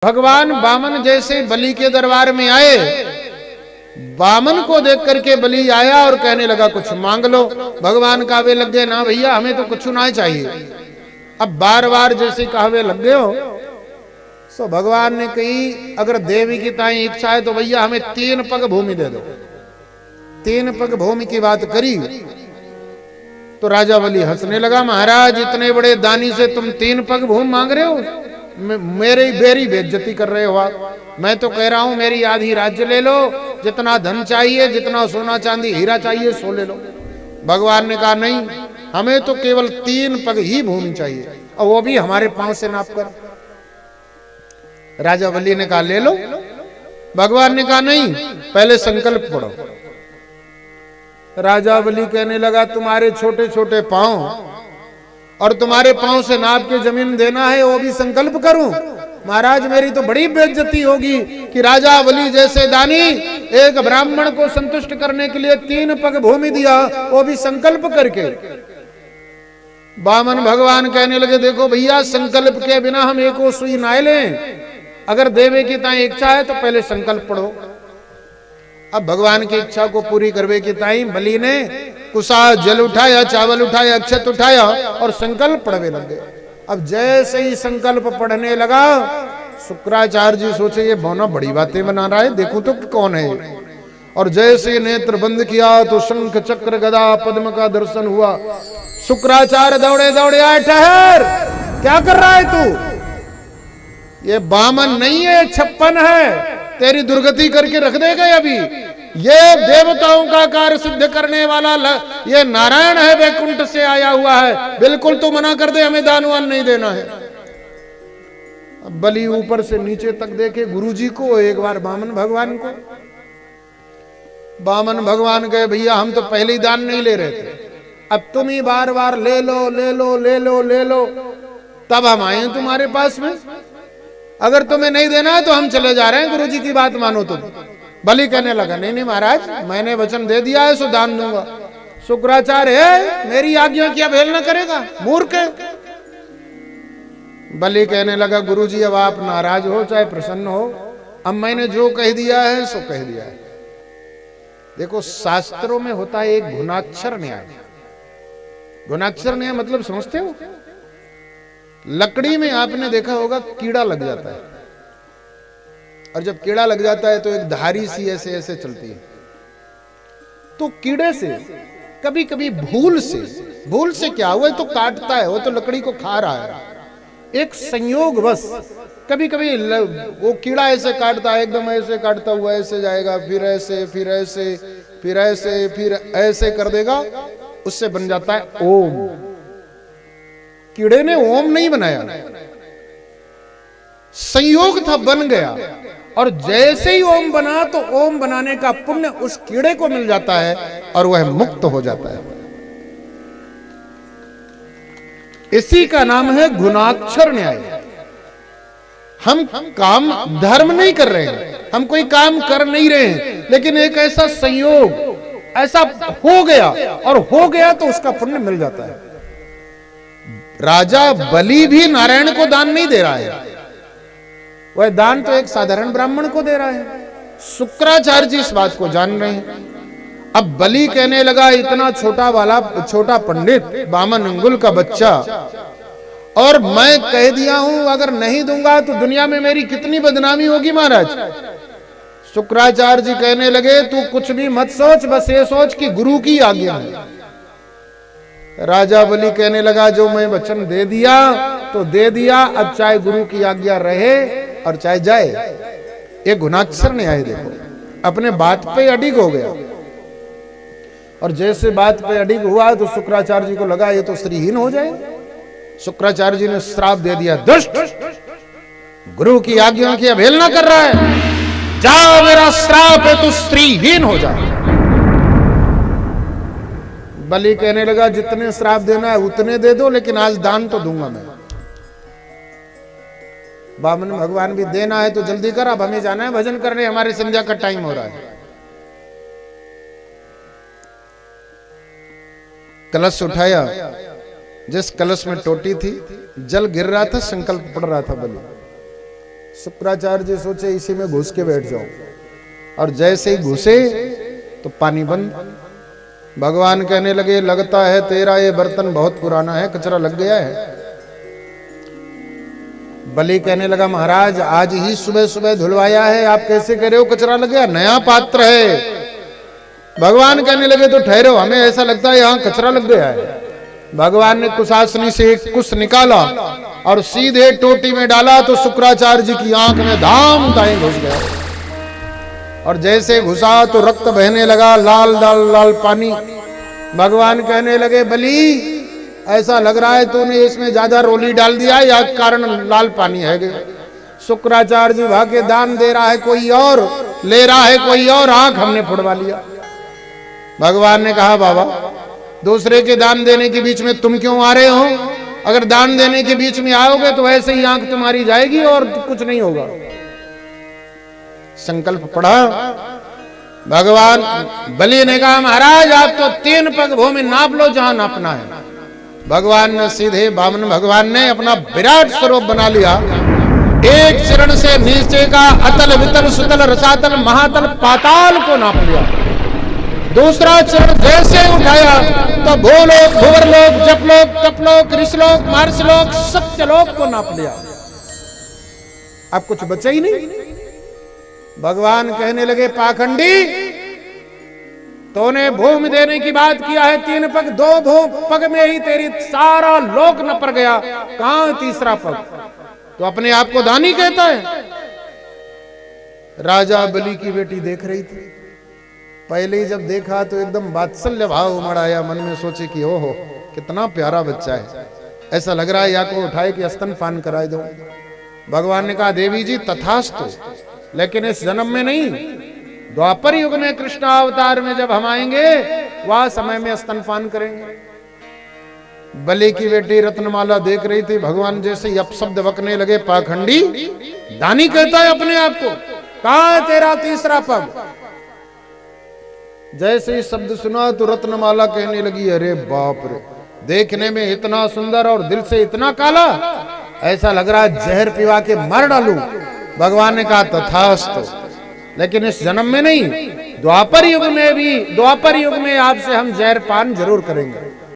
भगवान वामन जैसे बलि के दरबार में आए, वामन को देख करके बलि आया और कहने लगा कुछ मांग लो। भगवान कहवे लग गए ना भैया हमें तो कुछ ना चाहिए। अब बार बार जैसे कहवे लग गए हो, तो भगवान ने कही अगर देवी की ताई इच्छा है तो भैया हमें 3 पग भूमि दे दो। 3 पग भूमि की बात करी तो राजा बलि हंसने लगा, महाराज इतने बड़े दानी से तुम 3 पग भूमि मांग रहे हो, मेरी बेइज्जती कर रहे हो आप। मैं तो कह रहा हूं मेरी आधी राज्य ले लो, जितना धन चाहिए, जितना सोना चांदी हीरा चाहिए सो ले लो। भगवान ने कहा नहीं, हमें तो केवल 3 पग ही भूमि चाहिए और वो भी हमारे पांव से नाप कर। राजा बलि ने कहा ले लो। भगवान ने कहा नहीं, पहले संकल्प पढ़ो। राजा बलि कहने लगा तुम्हारे छोटे छोटे पांव और तुम्हारे पांव से नाप के जमीन देना है, वो भी संकल्प करूं? महाराज मेरी तो बड़ी बेइज्जती होगी कि राजा बलि जैसे दानी एक ब्राह्मण को संतुष्ट करने के लिए 3 पग भूमि दिया, वो भी संकल्प करके। वामन भगवान कहने लगे देखो भैया संकल्प के बिना हम एक सुई ना लें, अगर देवे की ताई इच्छा है तो पहले संकल्प पढ़ो। अब भगवान की इच्छा को पूरी करवे की ताई बलि ने कुसा जल उठाया, चावल उठाया, अक्षत उठाया और संकल्प पढ़वे लग गए। अब जैसे ही संकल्प पढ़ने लगा, शुक्राचार्य जी सोचे ये बौना बड़ी बातें बना रहा है, देखो तो कौन है। और जैसे नेत्र बंद किया तो शंख चक्र गदा पद्म का दर्शन हुआ। शुक्राचार्य दौड़े दौड़े आए, ठहर, क्या कर रहा है तू? ये वामन नहीं है, 56 है, तेरी दुर्गति करके रख देगा अभी। ये देवताओं का कार्य सिद्ध करने वाला ये नारायण है, वैकुंठ से आया हुआ है, बिल्कुल तो मना कर दे, हमें दानवान नहीं देना है। अब बलि ऊपर से नीचे तक देखे गुरुजी को, एक बार वामन भगवान को। वामन भगवान कहे भैया हम तो पहले ही दान नहीं ले रहे थे, अब तुम ही बार बार ले लो ले लो ले लो ले लो, तब हम आए तुम्हारे पास में। अगर तुम्हें नहीं देना है तो हम चले जा रहे हैं, गुरुजी की बात मानो तुम। बलि कहने लगा नहीं नहीं महाराज मैंने वचन दे दिया है, सो दान दूंगा। शुक्राचार्य है मेरी आज्ञा की अवहेलना करेगा, मूर्ख है। बलि कहने लगा गुरुजी अब आप नाराज हो चाहे प्रसन्न हो, अब मैंने जो कह दिया है सो कह दिया है। देखो शास्त्रों में होता है एक गुणाक्षर न्याय। गुणाक्षर न्याय मतलब समझते हो? लकड़ी में आपने देखा होगा कीड़ा लग जाता है, और जब कीड़ा लग जाता है तो एक धारी सी ऐसे ऐसे चलती है। तो कीड़े से कभी कभी भूल से क्या हुआ, तो काटता है, वो तो लकड़ी को खा रहा है। एक संयोग बस कभी कभी वो कीड़ा ऐसे काटता है, एकदम ऐसे काटता हुआ ऐसे जाएगा, फिर ऐसे फिर ऐसे फिर ऐसे फिर ऐसे कर देगा, उससे बन जाता है ओम। कीड़े ने ओम नहीं बनाया, संयोग था, बन गया। और जैसे ही ओम बना तो ओम बनाने का पुण्य उस कीड़े को मिल जाता है और वह मुक्त हो जाता है। इसी का नाम है गुणाक्षर न्याय। हम काम धर्म नहीं कर रहे हैं, हम कोई काम कर नहीं रहे हैं, लेकिन एक ऐसा संयोग ऐसा हो गया, और हो गया तो उसका पुण्य मिल जाता है। राजा बलि भी नारायण को दान नहीं दे रहा है, वह दान तो एक साधारण ब्राह्मण को दे रहा है। शुक्राचार्य जी इस बात को जान रहे हैं। अब बलि कहने लगा इतना छोटा पंडित, वामन अंगुल का बच्चा, और मैं कह दिया हूं अगर नहीं दूंगा तो दुनिया में मेरी कितनी बदनामी होगी महाराज। शुक्राचार्य जी कहने लगे तू कुछ भी मत सोच, बस ये सोच कि गुरु की आज्ञा है। राजा बलि कहने लगा जो मैं वचन दे दिया तो दे दिया, अब चाहे गुरु की आज्ञा रहे और चाहे जाए। ये गुणाक्षर न्याय देखो, अपने बात पे अडिग हो गया। और जैसे बात पे अडिग हुआ तो शुक्राचार्य जी को लगा ये तो श्रीहीन हो जाए। शुक्राचार्य जी ने श्राप दे दिया, दुष्ट, गुरु की आज्ञा की अवहेलना कर रहा है, जा मेरा श्राप है तू श्रीहीन हो जा। बलि कहने लगा जितने श्राप देना है उतने दे दो, लेकिन आज दान तो दूंगा मैं। वामन भगवान भी देना है तो जल्दी कर, अब हमें जाना है भजन करने, हमारे संध्या का टाइम हो रहा है। कलश उठाया, जिस कलश में टोटी थी जल गिर रहा था, संकल्प पड़ रहा था बलि। शुक्राचार्य जी सोचे इसी में घुस के बैठ जाओ, और जैसे ही घुसे तो पानी बंद। भगवान कहने लगे लगता है तेरा ये बर्तन बहुत पुराना है, कचरा लग गया है। बलि कहने लगा महाराज आज ही सुबह सुबह धुलवाया है, आप कैसे कह रहे हो कचरा लग गया, नया पात्र है। भगवान कहने लगे तो ठहरो, हमें ऐसा लगता है यहाँ कचरा लग गया है। भगवान ने कुशासनी से एक कुश निकाला और सीधे टोटी में डाला तो शुक्राचार्य जी की आंख में धाम दाएं घुस गया, और जैसे घुसा तो रक्त बहने लगा, लाल लाल लाल पानी। भगवान कहने लगे बलि ऐसा लग रहा है तूने इसमें ज्यादा रोली डाल दिया या कारण लाल पानी है। शुक्राचार्य जी भागे, दान दे रहा है कोई और, ले रहा है कोई और, आंख हमने फुड़वा लिया। भगवान ने कहा बाबा दूसरे के दान देने के बीच में तुम क्यों आ रहे हो? अगर दान देने के बीच में आओगे तो ऐसे ही आंख तुम्हारी जाएगी और कुछ नहीं होगा। संकल्प पढ़ा। भगवान बलि ने कहा महाराज आप तो 3 पग भूमि नाप लो जहां नापना है। भगवान ने सीधे वामन भगवान ने अपना विराट स्वरूप बना लिया। एक चरण से नीचे का अतल वितल सुतल रसातल महातल पाताल को नाप लिया। दूसरा चरण जैसे उठाया तो भूलोक भुवरलोक जपलोक तपलोक ऋषलोक महर्षिलोक सत्यलोक को नाप लिया। अब कुछ बचा ही नहीं। भगवान कहने लगे पाखंडी तूने भूमि देने की बात किया है, 3 पग 2 पग में ही तेरी सारा लोक न पर गया, कहां तीसरा पग? तो अपने आप को दानी कहता है। राजा बलि की बेटी देख रही थी, पहले ही जब देखा तो एकदम वात्सल्य भाव उमड़ आया, मन में सोचे कि ओहो कितना प्यारा बच्चा है, ऐसा लग रहा है या को उठाए कि स्तन पान कराए दो। भगवान ने कहा देवी जी तथास्तु, लेकिन इस जन्म में नहीं, द्वापर युग में कृष्ण अवतार में जब हम आएंगे वह समय में स्तनपान करेंगे। बलि की बेटी रत्नमाला देख रही थी। भगवान जैसे ही अपशब्द बकने लगे पाखंडी दानी कहता है अपने आप को, कहां है तेरा तीसरा पग? जैसे ही शब्द सुना तो रत्नमाला कहने लगी अरे बाप रे, देखने में इतना सुंदर और दिल से इतना काला, ऐसा लग रहा है जहर पिवा के मार डालूं। भगवान ने कहा तथास्तु, लेकिन इस जन्म में नहीं, द्वापर युग में भी, द्वापर युग में आपसे हम जहर पान जरूर करेंगे।